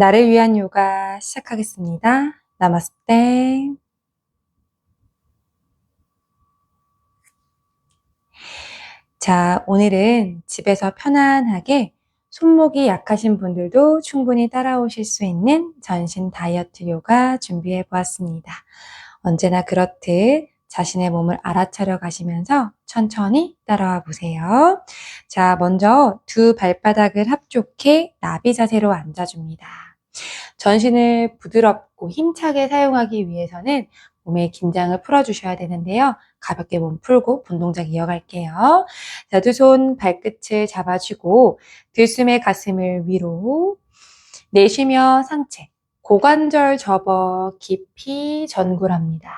나를 위한 요가 시작하겠습니다. 나마스테. 자, 오늘은 집에서 편안하게 손목이 약하신 분들도 충분히 따라오실 수 있는 전신 다이어트 요가 준비해 보았습니다. 언제나 그렇듯 자신의 몸을 알아차려 가시면서 천천히 따라와 보세요. 자, 먼저 두 발바닥을 합족해 나비 자세로 앉아줍니다. 전신을 부드럽고 힘차게 사용하기 위해서는 몸의 긴장을 풀어주셔야 되는데요. 가볍게 몸 풀고 분 동작 이어갈게요. 자, 두 손 발끝을 잡아주고 들숨에 가슴을 위로 내쉬며 상체, 고관절 접어 깊이 전굴합니다.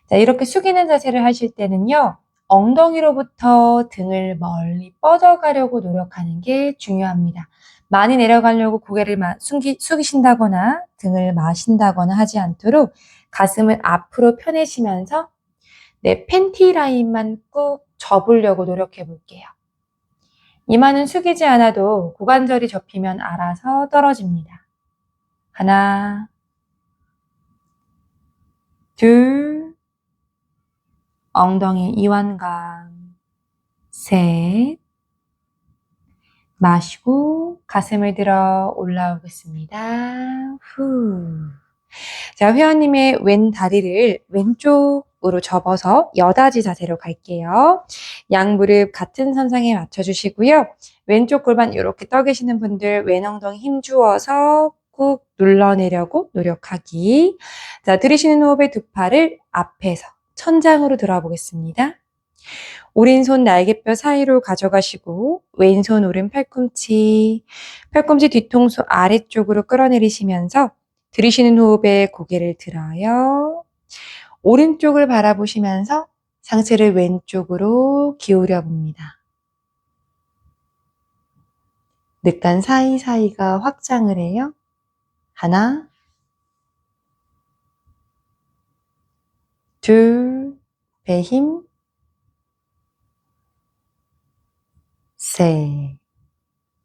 자, 이렇게 숙이는 자세를 하실 때는요. 엉덩이로부터 등을 멀리 뻗어가려고 노력하는 게 중요합니다. 많이 내려가려고 고개를 숙이신다거나 등을 마신다거나 하지 않도록 가슴을 앞으로 펴내시면서 내 팬티 라인만 꾹 접으려고 노력해 볼게요. 이마는 숙이지 않아도 고관절이 접히면 알아서 떨어집니다. 하나, 둘, 엉덩이 이완감, 셋, 마시고 가슴을 들어 올라오겠습니다. 후. 자, 회원님의 왼 다리를 왼쪽으로 접어서 여다지 자세로 갈게요. 양 무릎 같은 선상에 맞춰주시고요. 왼쪽 골반 이렇게 떠 계시는 분들 왼 엉덩이 힘 주어서 꾹 눌러내려고 노력하기. 자, 들이쉬는 호흡에 두 팔을 앞에서 천장으로 들어보겠습니다. 오른손 날개뼈 사이로 가져가시고 왼손 오른 팔꿈치 뒤통수 아래쪽으로 끌어내리시면서 들이쉬는 호흡에 고개를 들어요. 오른쪽을 바라보시면서 상체를 왼쪽으로 기울여 봅니다. 늑간 사이사이가 확장을 해요. 하나, 둘, 배 힘, 셋.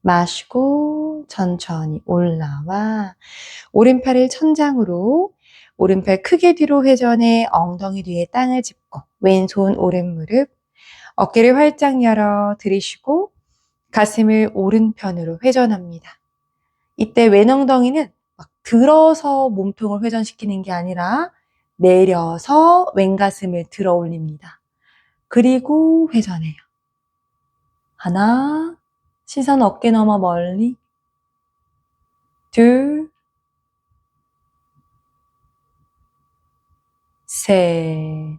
마시고 천천히 올라와 오른팔을 천장으로 오른팔 크게 뒤로 회전해 엉덩이 뒤에 땅을 짚고 왼손 오른 무릎 어깨를 활짝 열어 들이쉬고 가슴을 오른편으로 회전합니다. 이때 왼 엉덩이는 막 들어서 몸통을 회전시키는 게 아니라 내려서 왼 가슴을 들어 올립니다. 그리고 회전해요. 하나, 시선 어깨 너머 멀리, 둘, 셋.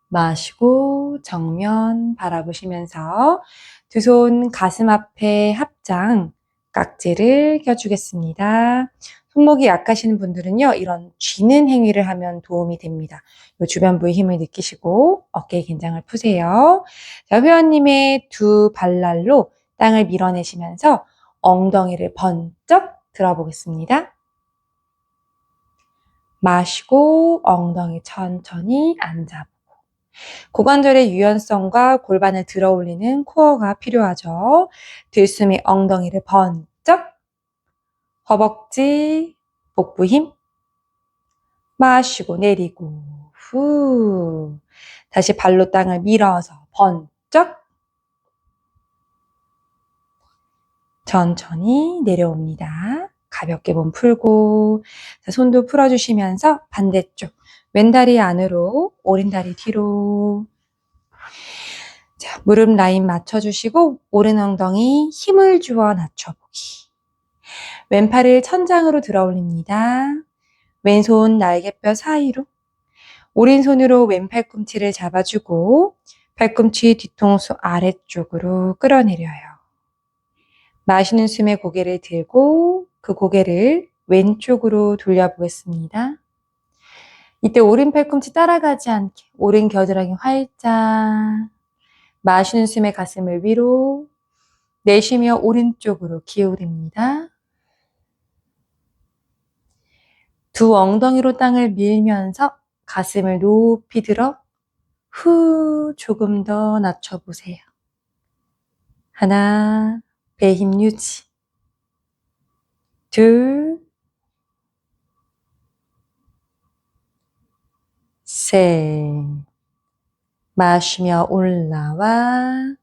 마시고 정면 바라보시면서 두 손 가슴 앞에 합장, 깍지를 껴주겠습니다. 손목이 약하신 분들은요, 이런 쥐는 행위를 하면 도움이 됩니다. 이 주변부의 힘을 느끼시고 어깨의 긴장을 푸세요. 자, 회원님의 두 발날로 땅을 밀어내시면서 엉덩이를 번쩍 들어보겠습니다. 마시고 엉덩이 천천히 앉아보고 고관절의 유연성과 골반을 들어 올리는 코어가 필요하죠. 들숨에 엉덩이를 번쩍 허벅지 복부 힘 마시고 내리고 후 다시 발로 땅을 밀어서 번쩍 천천히 내려옵니다. 가볍게 몸 풀고 손도 풀어주시면서 반대쪽 왼다리 안으로 오른다리 뒤로 자, 무릎 라인 맞춰주시고 오른 엉덩이 힘을 주어 낮춰보기. 왼팔을 천장으로 들어 올립니다. 왼손 날개뼈 사이로 오른손으로 왼팔꿈치를 잡아주고 팔꿈치 뒤통수 아래쪽으로 끌어내려요. 마시는 숨에 고개를 들고 그 고개를 왼쪽으로 돌려보겠습니다. 이때 오른 팔꿈치 따라가지 않게 오른 겨드랑이 활짝 마시는 숨에 가슴을 위로 내쉬며 오른쪽으로 기울입니다. 두 엉덩이로 땅을 밀면서 가슴을 높이 들어 후 조금 더 낮춰보세요. 하나, 배 힘 유지. 둘, 셋. 마시며 올라와.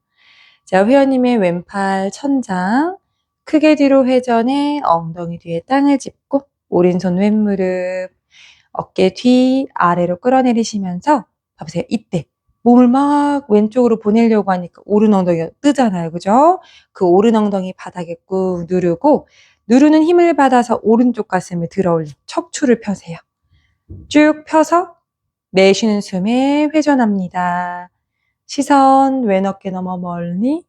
자, 회원님의 왼팔 천장 크게 뒤로 회전해 엉덩이 뒤에 땅을 짚고 오른손 왼무릎 어깨 뒤 아래로 끌어내리시면서 봐보세요. 이때 몸을 막 왼쪽으로 보내려고 하니까 오른 엉덩이가 뜨잖아요. 그죠? 그 오른 엉덩이 바닥에 꾹 누르고 누르는 힘을 받아서 오른쪽 가슴을 들어 올려 척추를 펴세요. 쭉 펴서 내쉬는 숨에 회전합니다. 시선 왼 어깨 너머 멀리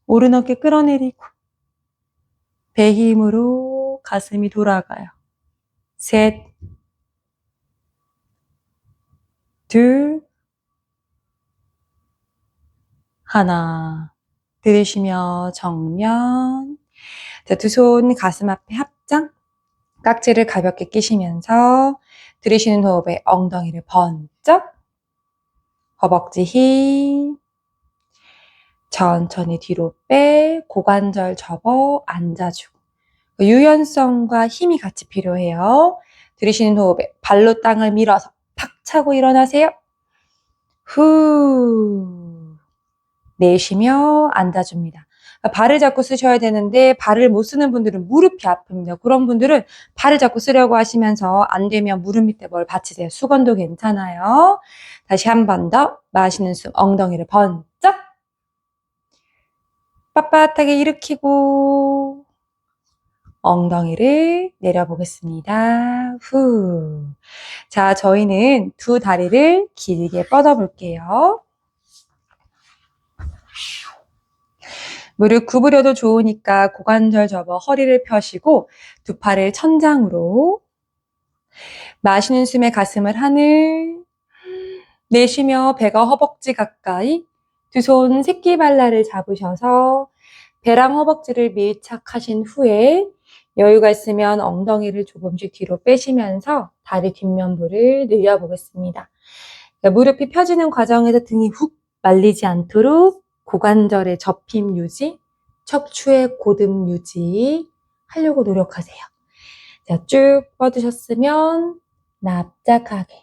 오른 어깨 끌어내리고 배 힘으로 가슴이 돌아가요. 셋, 둘, 하나. 들이쉬며 정면. 자, 두 손 가슴 앞에 합장. 깍지를 가볍게 끼시면서 들이쉬는 호흡에 엉덩이를 번쩍. 허벅지 힘. 천천히 뒤로 빼. 고관절 접어 앉아주고. 유연성과 힘이 같이 필요해요. 들이쉬는 호흡에 발로 땅을 밀어서 탁 차고 일어나세요. 후. 내쉬며 앉아줍니다. 발을 잡고 쓰셔야 되는데 발을 못 쓰는 분들은 무릎이 아픕니다. 그런 분들은 발을 잡고 쓰려고 하시면서 안 되면 무릎 밑에 뭘 받치세요. 수건도 괜찮아요. 다시 한 번 더 마시는 숨 엉덩이를 번쩍 빳빳하게 일으키고 엉덩이를 내려보겠습니다. 후. 자, 저희는 두 다리를 길게 뻗어볼게요. 무릎 구부려도 좋으니까 고관절 접어 허리를 펴시고 두 팔을 천장으로 마시는 숨에 가슴을 하늘 내쉬며 배가 허벅지 가까이 두 손 새끼발라를 잡으셔서 배랑 허벅지를 밀착하신 후에 여유가 있으면 엉덩이를 조금씩 뒤로 빼시면서 다리 뒷면부를 늘려보겠습니다. 무릎이 펴지는 과정에서 등이 훅 말리지 않도록 고관절의 접힘 유지, 척추의 고듬 유지 하려고 노력하세요. 자, 쭉 뻗으셨으면 납작하게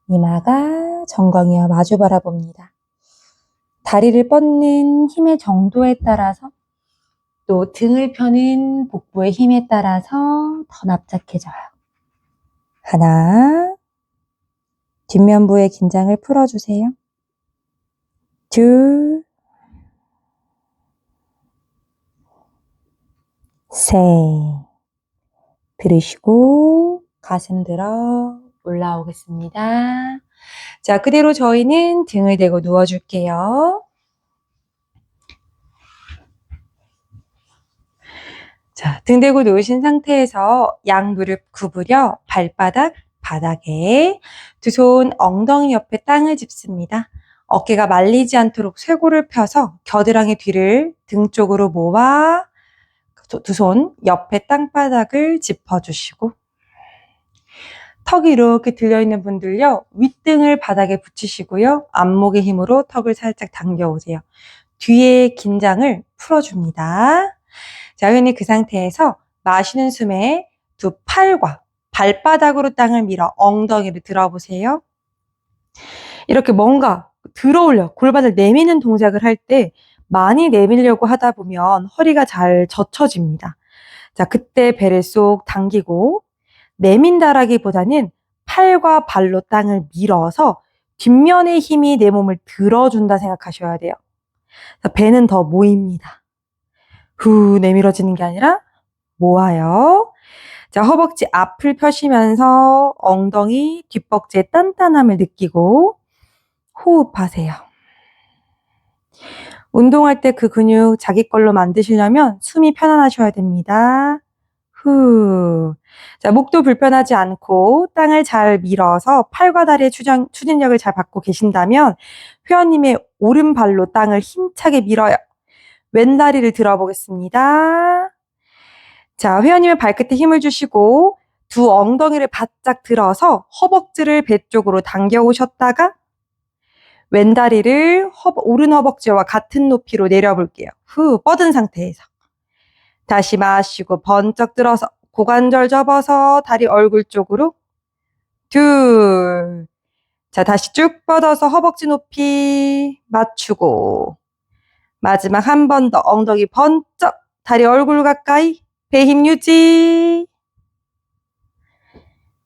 이마가 정강이와 마주 바라봅니다. 다리를 뻗는 힘의 정도에 따라서 또 등을 펴는 복부의 힘에 따라서 더 납작해져요. 하나, 뒷면부의 긴장을 풀어주세요. 둘, 셋. 들으시고 가슴 들어 올라오겠습니다. 자, 그대로 저희는 등을 대고 누워줄게요. 자, 등 대고 누우신 상태에서 양무릎 구부려 발바닥 바닥에 두 손 엉덩이 옆에 땅을 짚습니다. 어깨가 말리지 않도록 쇄골을 펴서 겨드랑이 뒤를 등 쪽으로 모아 두 손 옆에 땅바닥을 짚어주시고 턱이 이렇게 들려있는 분들요. 윗등을 바닥에 붙이시고요. 안목의 힘으로 턱을 살짝 당겨오세요. 뒤에 긴장을 풀어줍니다. 자, 회원님 그 상태에서 마시는 숨에 두 팔과 발바닥으로 땅을 밀어 엉덩이를 들어보세요. 이렇게 뭔가 들어올려 골반을 내미는 동작을 할 때 많이 내밀려고 하다 보면 허리가 잘 젖혀집니다. 자, 그때 배를 쏙 당기고 내민다라기보다는 팔과 발로 땅을 밀어서 뒷면의 힘이 내 몸을 들어준다 생각하셔야 돼요. 배는 더 모입니다. 후 내밀어지는 게 아니라 모아요. 자, 허벅지 앞을 펴시면서 엉덩이 뒷벅지의 단단함을 느끼고 호흡하세요. 운동할 때 그 근육 자기 걸로 만드시려면 숨이 편안하셔야 됩니다. 후. 자, 목도 불편하지 않고 땅을 잘 밀어서 팔과 다리의 추진력을 잘 받고 계신다면 회원님의 오른발로 땅을 힘차게 밀어요. 왼다리를 들어보겠습니다. 자, 회원님의 발끝에 힘을 주시고 두 엉덩이를 바짝 들어서 허벅지를 배 쪽으로 당겨 오셨다가 왼다리를 오른 허벅지와 같은 높이로 내려볼게요. 후, 뻗은 상태에서. 다시 마시고 번쩍 들어서 고관절 접어서 다리 얼굴 쪽으로. 둘. 자, 다시 쭉 뻗어서 허벅지 높이 맞추고. 마지막 한 번 더 엉덩이 번쩍, 다리 얼굴 가까이, 배 힘 유지.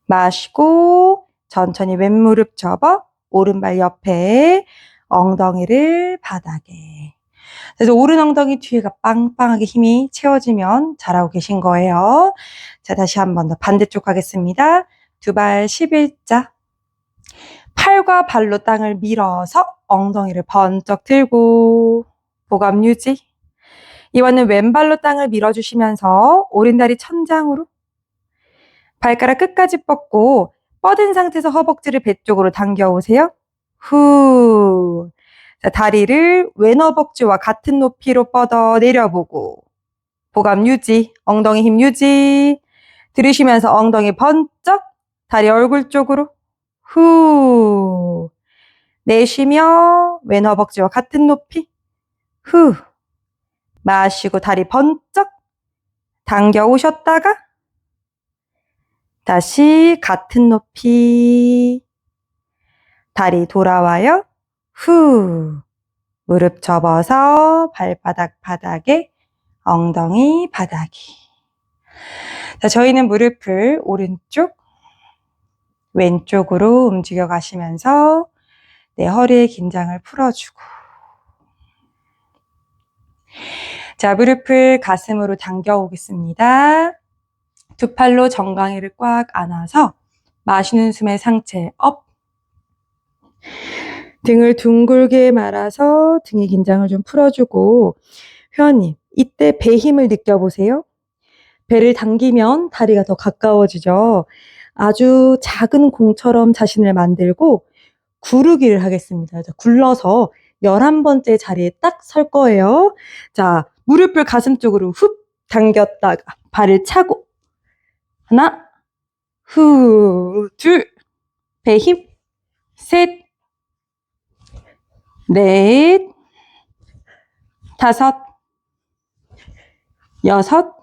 마시고 천천히 왼무릎 접어 오른발 옆에 엉덩이를 바닥에. 그래서 오른 엉덩이 뒤에가 빵빵하게 힘이 채워지면 잘하고 계신 거예요. 자, 다시 한 번 더 반대쪽 가겠습니다. 두 발 11자. 팔과 발로 땅을 밀어서 엉덩이를 번쩍 들고 보감 유지. 이번엔 왼발로 땅을 밀어주시면서 오른다리 천장으로 발가락 끝까지 뻗고 뻗은 상태에서 허벅지를 배 쪽으로 당겨오세요. 후. 자, 다리를 왼 허벅지와 같은 높이로 뻗어 내려보고 보감 유지, 엉덩이 힘 유지. 들이쉬면서 엉덩이 번쩍, 다리 얼굴 쪽으로. 후. 내쉬며 왼 허벅지와 같은 높이. 후. 마시고 다리 번쩍 당겨 오셨다가 다시 같은 높이. 다리 돌아와요. 후. 무릎 접어서 발바닥 바닥에 엉덩이 바닥이. 자, 저희는 무릎을 오른쪽, 왼쪽으로 움직여 가시면서 내 허리의 긴장을 풀어주고. 자, 무릎을 가슴으로 당겨 오겠습니다. 두 팔로 정강이를 꽉 안아서 마시는 숨의 상체 업. 등을 둥글게 말아서 등의 긴장을 좀 풀어주고. 회원님, 이때 배 힘을 느껴보세요. 배를 당기면 다리가 더 가까워지죠. 아주 작은 공처럼 자신을 만들고 구르기를 하겠습니다. 굴러서 11번째 자리에 딱 설 거예요. 자, 무릎을 가슴 쪽으로 훅 당겼다가 발을 차고 하나, 후, 둘, 배 힘, 셋, 넷, 다섯, 여섯,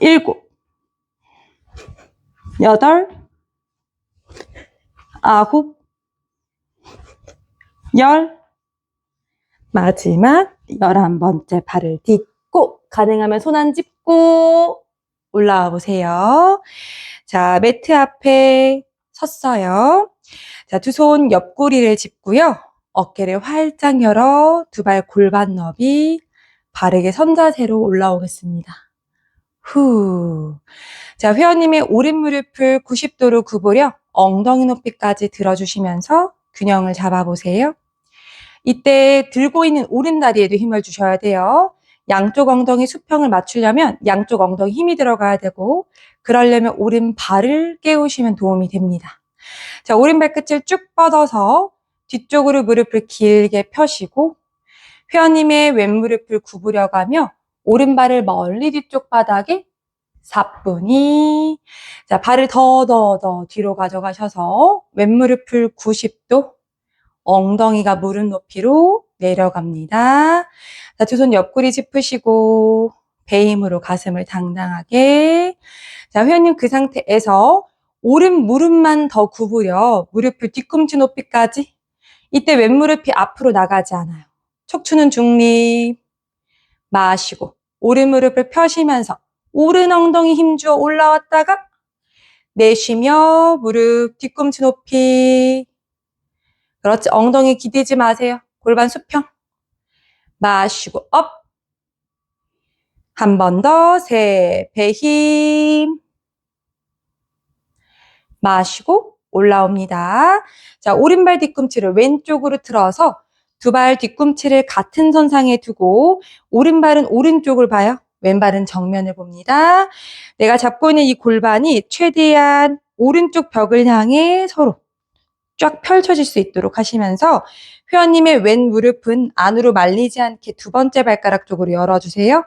일곱, 여덟, 아홉, 열. 마지막 11번째 발을 딛고 가능하면 손 안 짚고 올라와 보세요. 자, 매트 앞에 섰어요. 자, 두 손 옆구리를 짚고요. 어깨를 활짝 열어 두 발 골반 너비 바르게 선 자세로 올라오겠습니다. 후. 자, 회원님의 오른 무릎을 90도로 구부려 엉덩이 높이까지 들어주시면서 균형을 잡아보세요. 이때 들고 있는 오른 다리에도 힘을 주셔야 돼요. 양쪽 엉덩이 수평을 맞추려면 양쪽 엉덩이 힘이 들어가야 되고, 그러려면 오른 발을 깨우시면 도움이 됩니다. 자, 오른 발끝을 쭉 뻗어서 뒤쪽으로 무릎을 길게 펴시고, 회원님의 왼무릎을 구부려가며 오른발을 멀리 뒤쪽 바닥에 사뿐히. 자, 발을 더 뒤로 가져가셔서 왼무릎을 90도, 엉덩이가 무릎 높이로 내려갑니다. 자, 두 손 옆구리 짚으시고 배 힘으로 가슴을 당당하게. 자, 회원님 그 상태에서 오른 무릎만 더 구부려 무릎을 뒤꿈치 높이까지. 이때 왼무릎이 앞으로 나가지 않아요. 척추는 중립. 마시고 오른 무릎을 펴시면서 오른 엉덩이 힘주어 올라왔다가 내쉬며 무릎 뒤꿈치 높이. 그렇지. 엉덩이 기대지 마세요. 골반 수평. 마시고 업. 한 번 더. 셋. 배 힘. 마시고 올라옵니다. 자, 오른발 뒤꿈치를 왼쪽으로 틀어서 두 발 뒤꿈치를 같은 선상에 두고 오른발은 오른쪽을 봐요. 왼발은 정면을 봅니다. 내가 잡고 있는 이 골반이 최대한 오른쪽 벽을 향해 서로 쫙 펼쳐질 수 있도록 하시면서 회원님의 왼 무릎은 안으로 말리지 않게 두 번째 발가락 쪽으로 열어주세요.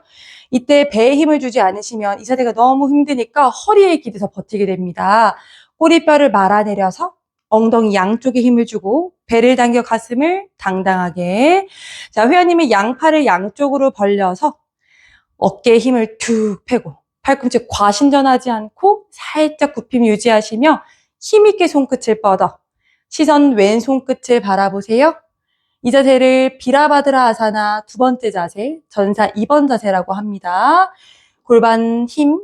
이때 배에 힘을 주지 않으시면 이 자세가 너무 힘드니까 허리에 기대서 버티게 됩니다. 꼬리뼈를 말아내려서 엉덩이 양쪽에 힘을 주고 배를 당겨 가슴을 당당하게. 자, 회원님의 양팔을 양쪽으로 벌려서 어깨에 힘을 툭 빼고 팔꿈치 과신전하지 않고 살짝 굽힘 유지하시며 힘있게 손끝을 뻗어 시선 왼손끝을 바라보세요. 이 자세를 비라바드라 아사나 두 번째 자세, 전사 2번 자세라고 합니다. 골반 힘,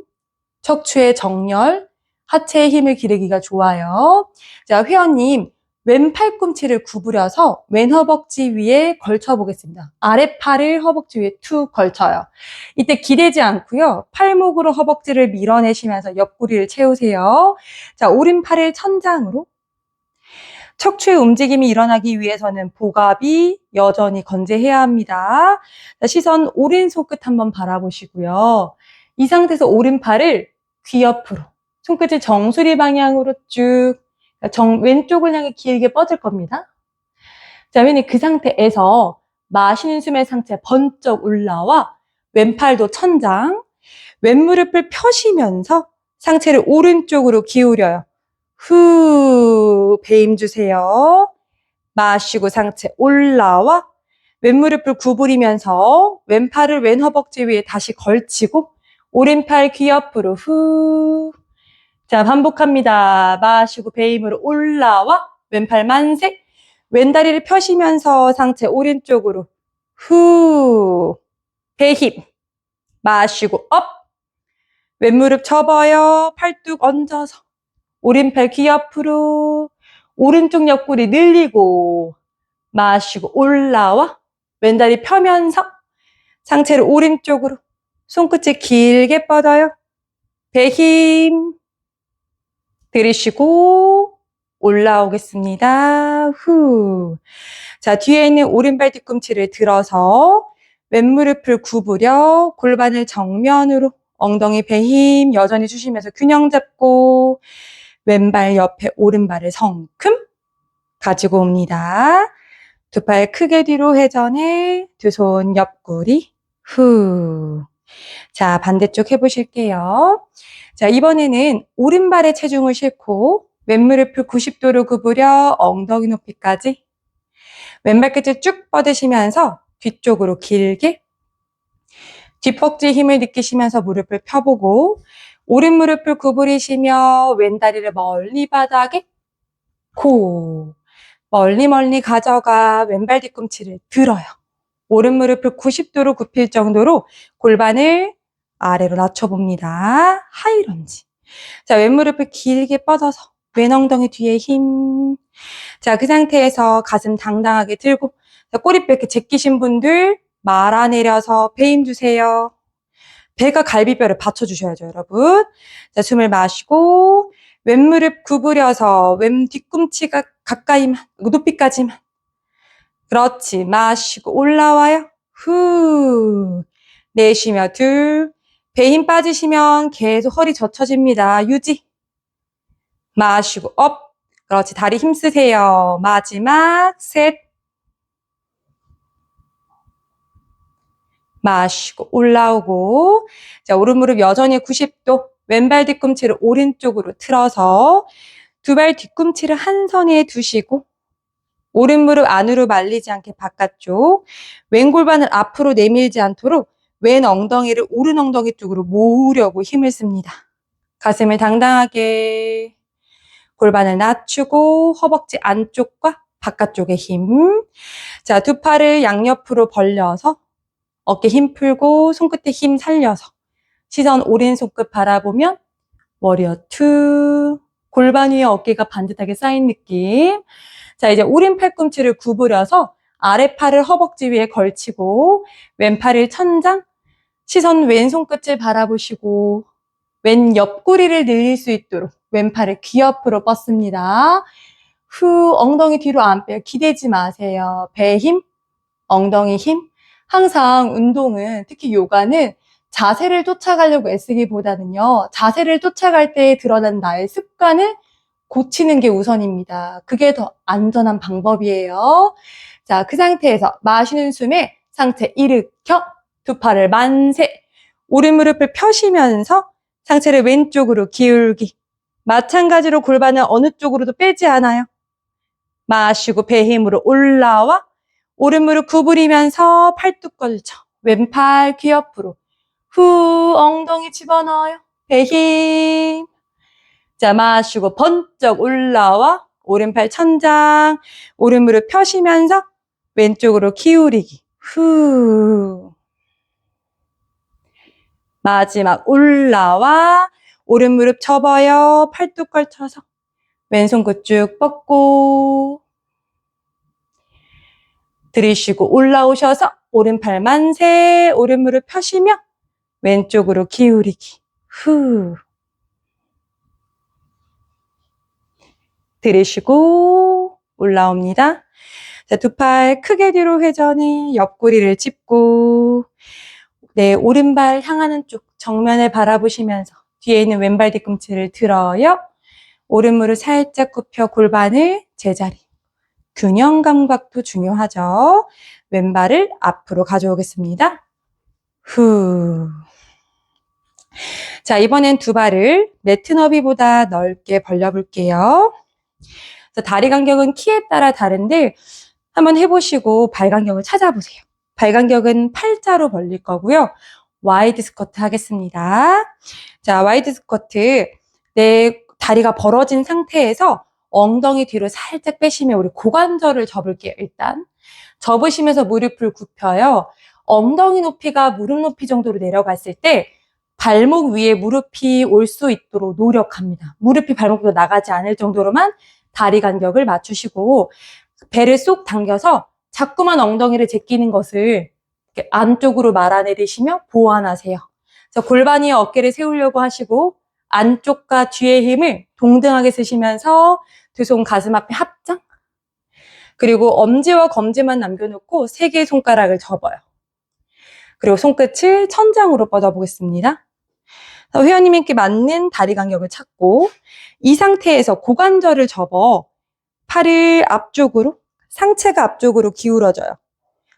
척추의 정렬, 하체의 힘을 기르기가 좋아요. 자, 회원님, 왼 팔꿈치를 구부려서 왼 허벅지 위에 걸쳐 보겠습니다. 아랫팔을 허벅지 위에 툭 걸쳐요. 이때 기대지 않고요. 팔목으로 허벅지를 밀어내시면서 옆구리를 채우세요. 자, 오른팔을 천장으로. 척추의 움직임이 일어나기 위해서는 복압이 여전히 건재해야 합니다. 자, 시선 오른손끝 한번 바라보시고요. 이 상태에서 오른팔을 귀 옆으로, 손끝을 정수리 방향으로 쭉, 왼쪽을 향해 길게 뻗을 겁니다. 자, 왜냐면 그 상태에서 마시는 숨의 상체 번쩍 올라와 왼팔도 천장, 왼무릎을 펴시면서 상체를 오른쪽으로 기울여요. 후, 배임 주세요. 마시고 상체 올라와 왼무릎을 구부리면서 왼팔을 왼 허벅지 위에 다시 걸치고 오른팔 귀 옆으로 후. 자, 반복합니다. 마시고 배임으로 올라와 왼팔 만세. 왼다리를 펴시면서 상체 오른쪽으로 후. 배힘. 마시고 업. 왼무릎 접어요. 팔뚝 얹어서 오른팔 귀 옆으로 오른쪽 옆구리 늘리고 마시고 올라와 왼다리 펴면서 상체를 오른쪽으로 손끝을 길게 뻗어요. 배힘 들이쉬고 올라오겠습니다. 후. 자, 뒤에 있는 오른발 뒤꿈치를 들어서 왼무릎을 구부려 골반을 정면으로 엉덩이 배힘 여전히 주시면서 균형 잡고 왼발 옆에 오른발을 성큼 가지고 옵니다. 두 팔 크게 뒤로 회전해 두 손 옆구리 후. 자, 반대쪽 해보실게요. 자, 이번에는 오른발에 체중을 싣고 왼무릎을 90도로 구부려 엉덩이 높이까지 왼발 끝을 쭉 뻗으시면서 뒤쪽으로 길게 뒷벅지에 힘을 느끼시면서 무릎을 펴보고 오른 무릎을 구부리시며 왼다리를 멀리 바닥에 코 멀리 가져가 왼발 뒤꿈치를 들어요. 오른 무릎을 90도로 굽힐 정도로 골반을 아래로 낮춰봅니다. 하이런지. 자, 왼무릎을 길게 뻗어서 왼 엉덩이 뒤에 힘. 자, 그 상태에서 가슴 당당하게 들고 자, 꼬리뼈 이렇게 제끼신 분들 말아내려서 배 힘 주세요. 배가 갈비뼈를 받쳐주셔야죠, 여러분. 자, 숨을 마시고 왼무릎 구부려서 왼 뒤꿈치가 가까이만, 높이까지만. 그렇지. 마시고 올라와요. 후. 내쉬며 둘. 배 힘 빠지시면 계속 허리 젖혀집니다. 유지. 마시고 업. 그렇지. 다리 힘 쓰세요. 마지막 셋. 마시고 올라오고 자 오른 무릎 여전히 90도 왼발 뒤꿈치를 오른쪽으로 틀어서 두 발 뒤꿈치를 한 선에 두시고 오른 무릎 안으로 말리지 않게 바깥쪽 왼 골반을 앞으로 내밀지 않도록 왼 엉덩이를 오른 엉덩이 쪽으로 모으려고 힘을 씁니다. 가슴을 당당하게 골반을 낮추고 허벅지 안쪽과 바깥쪽의 힘. 자, 두 팔을 양옆으로 벌려서 어깨 힘 풀고 손끝에 힘 살려서 시선 오른손끝 바라보면 워리어 2 골반 위에 어깨가 반듯하게 쌓인 느낌. 자, 이제 오른 팔꿈치를 구부려서 아랫팔을 허벅지 위에 걸치고 왼팔을 천장 시선 왼손끝을 바라보시고 왼 옆구리를 늘릴 수 있도록 왼팔을 귀 옆으로 뻗습니다. 후 엉덩이 뒤로 안 빼요. 기대지 마세요. 배 힘, 엉덩이 힘. 항상 운동은 특히 요가는 자세를 쫓아가려고 애쓰기보다는요. 자세를 쫓아갈 때 드러난 나의 습관을 고치는 게 우선입니다. 그게 더 안전한 방법이에요. 자, 그 상태에서 마시는 숨에 상체 일으켜 두 팔을 만세 오른 무릎을 펴시면서 상체를 왼쪽으로 기울기 마찬가지로 골반을 어느 쪽으로도 빼지 않아요. 마시고 배 힘으로 올라와 오른 무릎 구부리면서 팔뚝 걸쳐 왼팔 귀 옆으로 후, 엉덩이 집어넣어요. 배 힘. 자, 마시고 번쩍 올라와. 오른팔 천장. 오른 무릎 펴시면서 왼쪽으로 기울이기. 후. 마지막 올라와. 오른 무릎 접어요. 팔뚝 걸쳐서. 왼손 끝 쭉 뻗고. 들이쉬고 올라오셔서 오른팔 만세. 오른 무릎 펴시며 왼쪽으로 기울이기. 후. 들이쉬고 올라옵니다. 자, 두 팔 크게 뒤로 회전해 옆구리를 짚고 네, 오른발 향하는 쪽 정면을 바라보시면서 뒤에 있는 왼발 뒤꿈치를 들어요. 오른 무릎 살짝 굽혀 골반을 제자리. 균형 감각도 중요하죠. 왼발을 앞으로 가져오겠습니다. 후. 자, 이번엔 두 발을 매트 너비보다 넓게 벌려볼게요. 다리 간격은 키에 따라 다른데 한번 해보시고 발 간격을 찾아보세요. 발 간격은 팔자로 벌릴 거고요. 와이드 스쿼트 하겠습니다. 자, 와이드 스쿼트. 내 다리가 벌어진 상태에서 엉덩이 뒤로 살짝 빼시면 우리 고관절을 접을게요, 일단. 접으시면서 무릎을 굽혀요. 엉덩이 높이가 무릎 높이 정도로 내려갔을 때 발목 위에 무릎이 올 수 있도록 노력합니다. 무릎이 발목으로 나가지 않을 정도로만 다리 간격을 맞추시고 배를 쏙 당겨서 자꾸만 엉덩이를 제끼는 것을 이렇게 안쪽으로 말아내리시며 보완하세요. 그래서 골반 위에 어깨를 세우려고 하시고 안쪽과 뒤의 힘을 동등하게 쓰시면서 두 손 가슴 앞에 합장. 그리고 엄지와 검지만 남겨놓고 세 개의 손가락을 접어요. 그리고 손끝을 천장으로 뻗어보겠습니다. 회원님께 맞는 다리 간격을 찾고 이 상태에서 고관절을 접어 팔을 앞쪽으로, 상체가 앞쪽으로 기울어져요.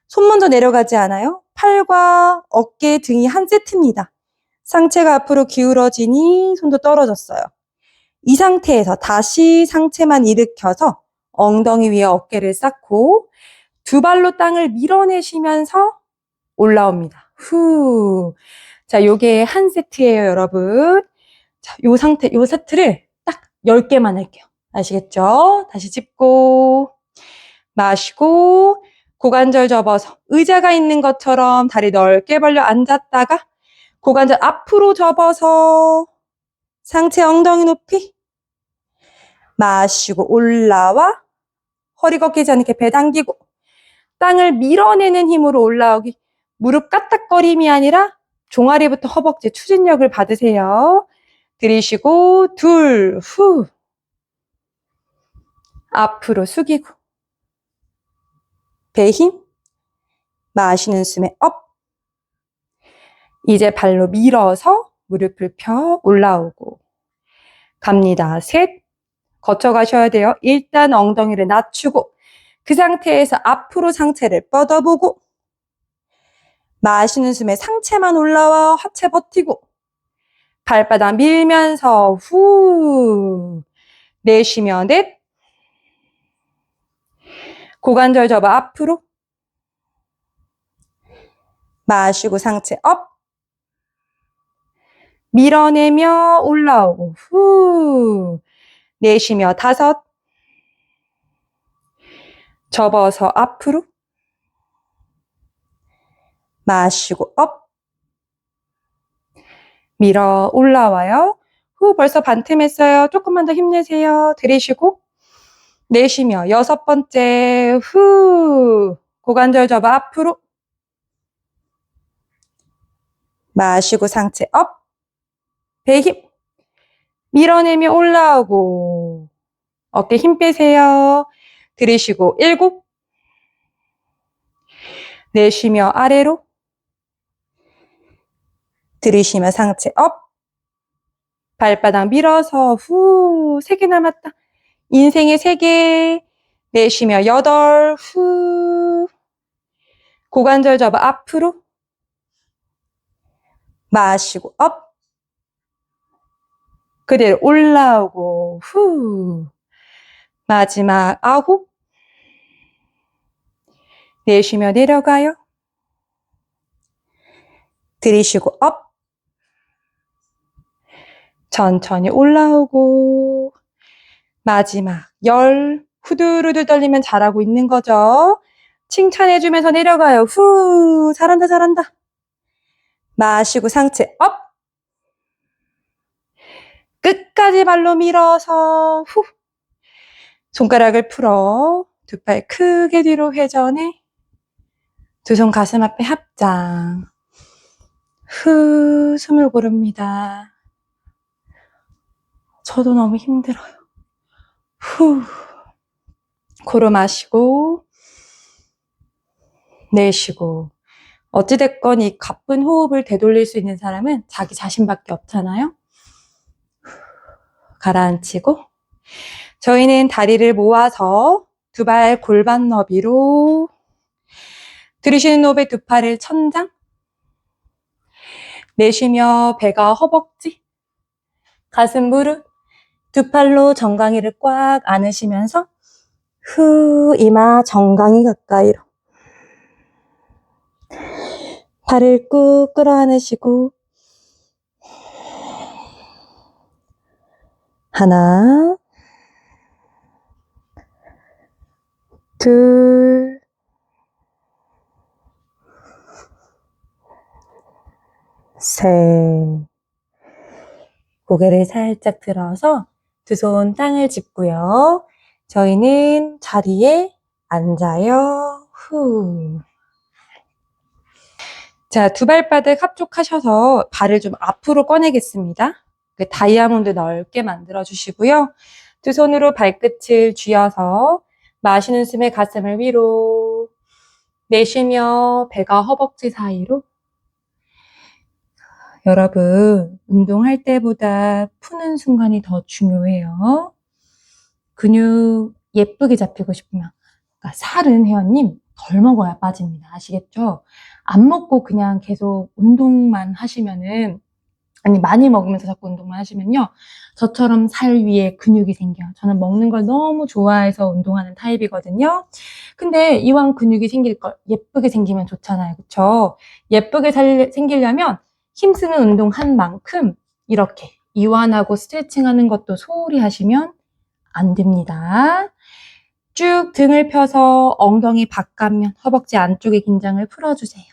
손 먼저 내려가지 않아요. 팔과 어깨, 등이 한 세트입니다. 상체가 앞으로 기울어지니 손도 떨어졌어요. 이 상태에서 다시 상체만 일으켜서 엉덩이 위에 어깨를 쌓고 두 발로 땅을 밀어내시면서 올라옵니다. 후. 자, 요게 한 세트예요, 여러분. 자, 요 상태, 요 세트를 딱 10개만 할게요. 아시겠죠? 다시 짚고, 마시고, 고관절 접어서 의자가 있는 것처럼 다리 넓게 벌려 앉았다가 고관절 앞으로 접어서 상체 엉덩이 높이 마시고 올라와 허리 꺾이지 않게 배 당기고 땅을 밀어내는 힘으로 올라오기. 무릎 까딱거림이 아니라 종아리부터 허벅지 추진력을 받으세요. 들이쉬고 둘, 후. 앞으로 숙이고 배 힘. 마시는 숨에 업. 이제 발로 밀어서 무릎을 펴 올라오고 갑니다. 셋. 거쳐가셔야 돼요. 일단 엉덩이를 낮추고 그 상태에서 앞으로 상체를 뻗어보고 마시는 숨에 상체만 올라와 하체 버티고 발바닥 밀면서 후. 내쉬며 넷. 고관절 접어 앞으로. 마시고 상체 업. 밀어내며 올라오고 후. 내쉬며 다섯. 접어서 앞으로. 마시고 업. 밀어 올라와요. 후, 벌써 반틈 했어요. 조금만 더 힘내세요. 들이쉬고 내쉬며 여섯 번째. 후. 고관절 접어 앞으로. 마시고 상체 업. 배 힘. 밀어내며 올라오고 어깨 힘 빼세요. 들이쉬고 일곱. 내쉬며 아래로. 들이쉬며 상체 업. 발바닥 밀어서 후. 3개 남았다. 인생의 3개. 내쉬며 8. 후. 고관절 접어 앞으로. 마시고 업. 그대로 올라오고 후. 마지막 9. 내쉬며 내려가요. 들이쉬고 업. 천천히 올라오고 마지막 열 후들후들 떨리면 잘하고 있는 거죠. 칭찬해주면서 내려가요. 후, 잘한다, 잘한다. 마시고 상체 업. 끝까지 발로 밀어서 후. 손가락을 풀어 두 팔 크게 뒤로 회전해. 두 손 가슴 앞에 합장. 후, 숨을 고릅니다. 저도 너무 힘들어요. 후. 코로 마시고 내쉬고. 어찌됐건 이 가쁜 호흡을 되돌릴 수 있는 사람은 자기 자신밖에 없잖아요. 가라앉히고 저희는 다리를 모아서 두 발 골반 너비로 들이쉬는 호흡에 두 팔을 천장, 내쉬며 배가 허벅지, 가슴 무릎, 두 팔로 정강이를 꽉 안으시면서 후, 이마 정강이 가까이로 발을 꾹 끌어안으시고 하나, 둘, 셋. 고개를 살짝 들어서 두 손 땅을 짚고요. 저희는 자리에 앉아요. 후. 자, 두 발바닥 합족하셔서 발을 좀 앞으로 꺼내겠습니다. 다이아몬드 넓게 만들어 주시고요. 두 손으로 발끝을 쥐어서 마시는 숨에 가슴을 위로, 내쉬며 배가 허벅지 사이로. 여러분, 운동할 때보다 푸는 순간이 더 중요해요. 근육 예쁘게 잡히고 싶으면, 그러니까 살은 회원님 덜 먹어야 빠집니다. 아시겠죠? 안 먹고 그냥 계속 운동만 하시면은, 아니 많이 먹으면서 자꾸 운동만 하시면요, 저처럼 살 위에 근육이 생겨요. 저는 먹는 걸 너무 좋아해서 운동하는 타입이거든요. 근데 이왕 근육이 생길 걸 예쁘게 생기면 좋잖아요. 그쵸? 예쁘게 생기려면 힘쓰는 운동 한 만큼 이렇게 이완하고 스트레칭하는 것도 소홀히 하시면 안 됩니다. 쭉 등을 펴서 엉덩이 바깥면, 허벅지 안쪽의 긴장을 풀어주세요.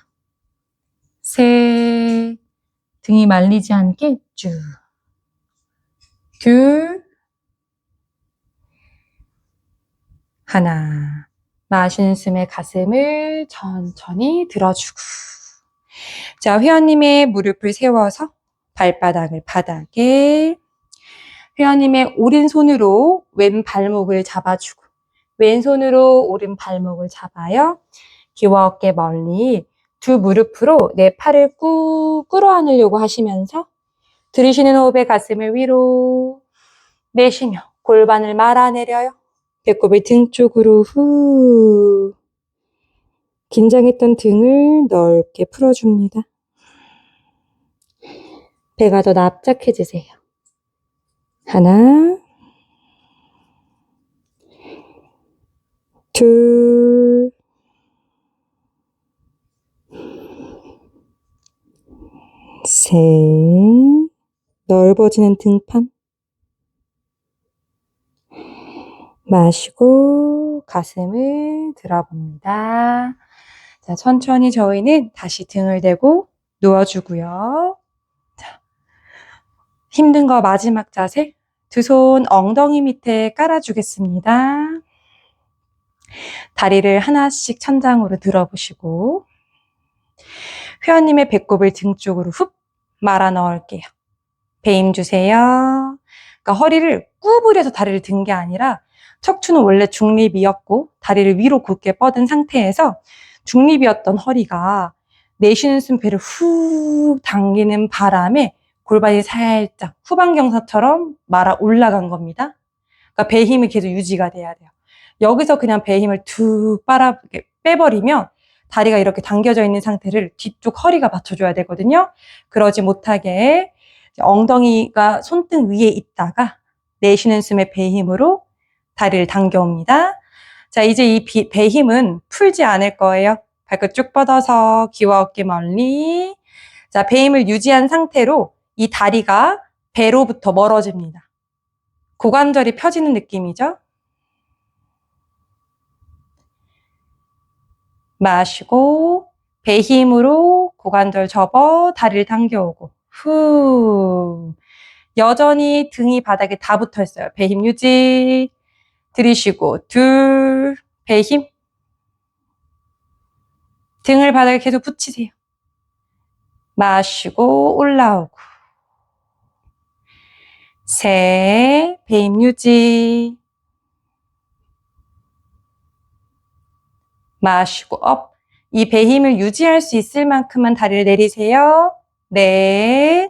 셋, 등이 말리지 않게 쭉. 둘, 하나. 마시는 숨에 가슴을 천천히 들어주고. 자, 회원님의 무릎을 세워서 발바닥을 바닥에, 회원님의 오른손으로 왼 발목을 잡아주고, 왼손으로 오른 발목을 잡아요. 귀와 어깨 멀리 두 무릎으로 내 팔을 꾹 끌어안으려고 하시면서 들이쉬는 호흡에 가슴을 위로, 내쉬며 골반을 말아내려요. 배꼽을 등 쪽으로 후. 긴장했던 등을 넓게 풀어줍니다. 배가 더 납작해지세요. 하나, 둘, 셋. 넓어지는 등판. 마시고 가슴을 들어봅니다. 자, 천천히 저희는 다시 등을 대고 누워주고요. 자, 힘든 거 마지막 자세. 두 손 엉덩이 밑에 깔아주겠습니다. 다리를 하나씩 천장으로 들어보시고 회원님의 배꼽을 등 쪽으로 훅 말아 넣을게요. 배힘 주세요. 그러니까 허리를 구부려서 다리를 든 게 아니라 척추는 원래 중립이었고 다리를 위로 굳게 뻗은 상태에서 중립이었던 허리가 내쉬는 숨배를 후 당기는 바람에 골반이 살짝 후방경사처럼 말아 올라간 겁니다. 그러니까 배 힘이 계속 유지가 돼야 돼요. 여기서 그냥 배 힘을 툭 빼버리면 다리가 이렇게 당겨져 있는 상태를 뒤쪽 허리가 받쳐줘야 되거든요. 그러지 못하게 엉덩이가 손등 위에 있다가 내쉬는 숨에 배 힘으로 다리를 당겨옵니다. 자, 이제 이 배 힘은 풀지 않을 거예요. 발끝 쭉 뻗어서 귀와 어깨 멀리. 자, 배 힘을 유지한 상태로 이 다리가 배로부터 멀어집니다. 고관절이 펴지는 느낌이죠? 마시고 배 힘으로 고관절 접어 다리를 당겨오고 후. 여전히 등이 바닥에 다 붙어 있어요. 배 힘 유지. 들이쉬고 둘. 배 힘. 등을 바닥에 계속 붙이세요. 마시고 올라오고 셋. 배 힘 유지. 마시고 업. 이 배 힘을 유지할 수 있을 만큼만 다리를 내리세요. 넷.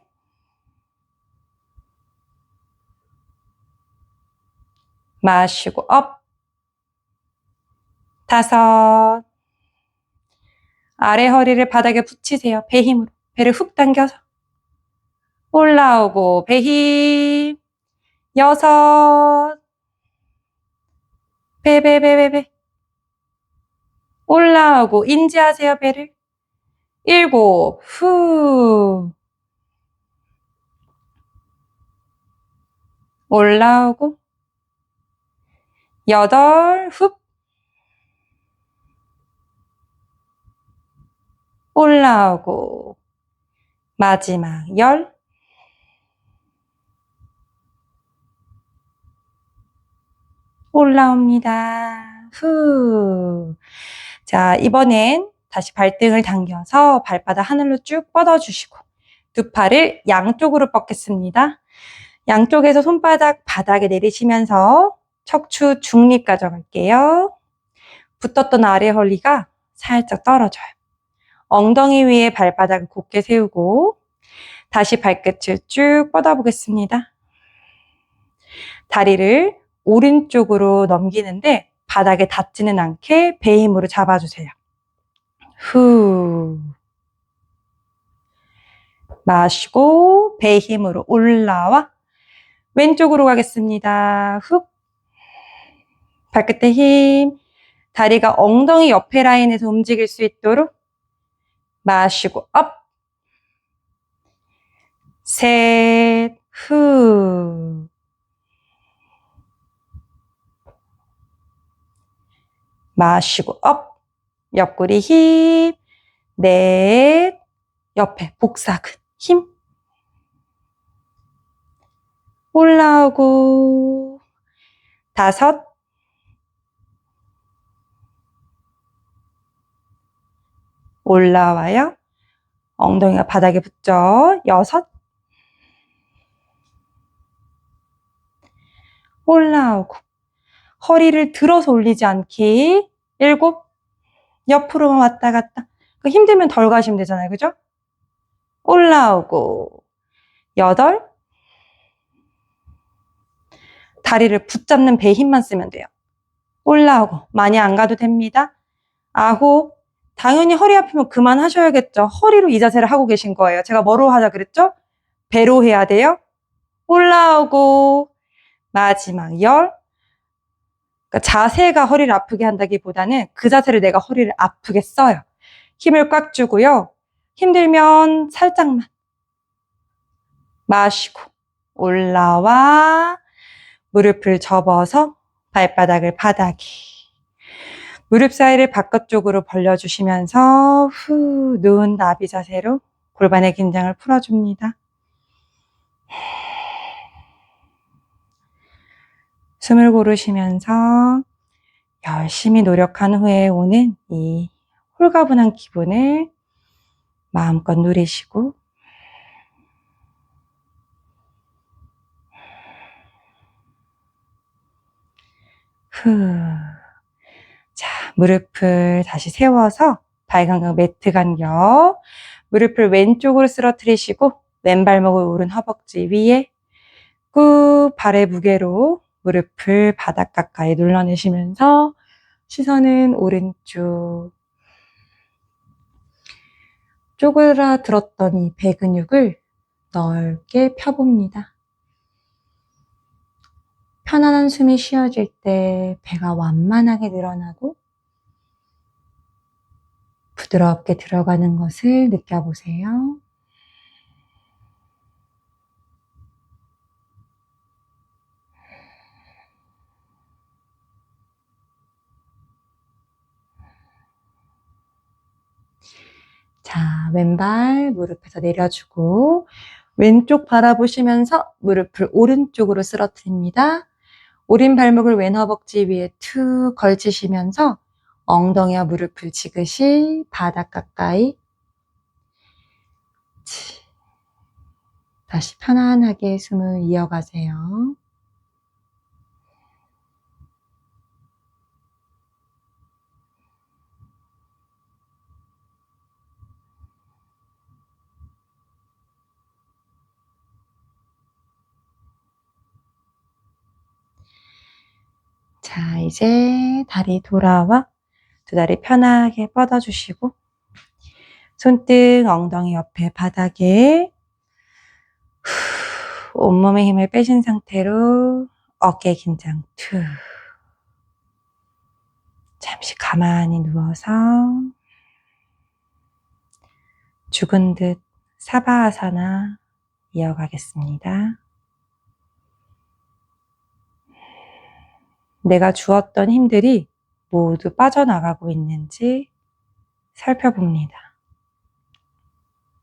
마시고 업. 다섯. 아래 허리를 바닥에 붙이세요. 배 힘으로. 배를 훅 당겨서. 올라오고 배 힘. 여섯. 배. 올라오고 인지하세요. 배를. 일곱. 후. 올라오고 여덟. 후. 올라오고 마지막 열. 올라옵니다. 후. 자, 이번엔 다시 발등을 당겨서 발바닥 하늘로 쭉 뻗어주시고 두 팔을 양쪽으로 뻗겠습니다. 양쪽에서 손바닥 바닥에 내리시면서 척추 중립 가져갈게요. 붙었던 아래 허리가 살짝 떨어져요. 엉덩이 위에 발바닥을 곧게 세우고 다시 발끝을 쭉 뻗어보겠습니다. 다리를 오른쪽으로 넘기는데 바닥에 닿지는 않게 배 힘으로 잡아주세요. 후. 마시고 배 힘으로 올라와 왼쪽으로 가겠습니다. 후. 발끝에 힘. 다리가 엉덩이 옆에 라인에서 움직일 수 있도록 마시고 업. 셋. 후. 마시고 업. 옆구리 힘. 넷. 옆에 복사근 힘. 올라오고 다섯. 올라와요. 엉덩이가 바닥에 붙죠. 여섯. 올라오고 허리를 들어서 올리지 않기. 일곱. 옆으로만 왔다 갔다. 힘들면 덜 가시면 되잖아요. 그죠? 올라오고 여덟. 다리를 붙잡는 배 힘만 쓰면 돼요. 올라오고 많이 안 가도 됩니다. 아홉. 당연히 허리 아프면 그만하셔야겠죠. 허리로 이 자세를 하고 계신 거예요. 제가 뭐로 하자 그랬죠? 배로 해야 돼요. 올라오고 마지막 열. 그러니까 자세가 허리를 아프게 한다기보다는 그 자세를 내가 허리를 아프게 써요. 힘을 꽉 주고요. 힘들면 살짝만 마시고 올라와 무릎을 접어서 발바닥을 바닥에 무릎 사이를 바깥쪽으로 벌려주시면서 후 누운 나비 자세로 골반의 긴장을 풀어줍니다. 숨을 고르시면서 열심히 노력한 후에 오는 이 홀가분한 기분을 마음껏 누리시고 후. 자, 무릎을 다시 세워서 발간격 매트 간격 무릎을 왼쪽으로 쓰러뜨리시고 왼발목을 오른 허벅지 위에 꾹 발의 무게로 무릎을 바닥 가까이 눌러내시면서 시선은 오른쪽. 쪼그라들었던 이 배 근육을 넓게 펴봅니다. 편안한 숨이 쉬어질 때 배가 완만하게 늘어나고 부드럽게 들어가는 것을 느껴보세요. 왼발 무릎에서 내려주고 왼쪽 바라보시면서 무릎을 오른쪽으로 쓰러뜨립니다. 오른 발목을 왼 허벅지 위에 툭 걸치시면서 엉덩이와 무릎을 지그시 바닥 가까이. 다시 편안하게 숨을 이어가세요. 자, 이제 다리 돌아와 두 다리 편하게 뻗어주시고 손등 엉덩이 옆에 바닥에 온몸의 힘을 빼신 상태로 어깨 긴장 툭. 잠시 가만히 누워서 죽은 듯 사바아사나 이어가겠습니다. 내가 주었던 힘들이 모두 빠져나가고 있는지 살펴봅니다.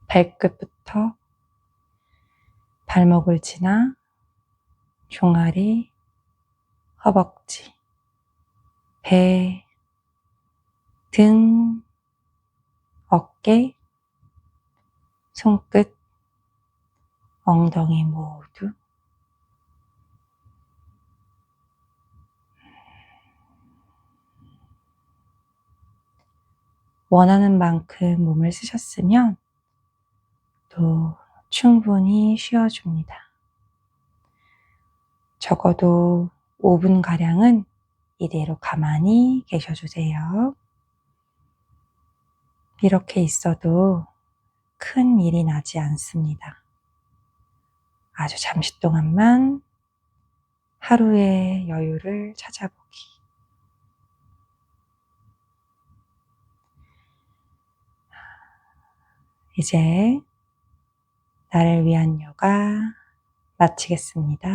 발끝부터 발목을 지나 종아리, 허벅지, 배, 등, 어깨, 손끝, 엉덩이 모두 원하는 만큼 몸을 쓰셨으면 또 충분히 쉬어줍니다. 적어도 5분가량은 이대로 가만히 계셔주세요. 이렇게 있어도 큰 일이 나지 않습니다. 아주 잠시 동안만 하루의 여유를 찾아보기. 이제 나를 위한 요가 마치겠습니다.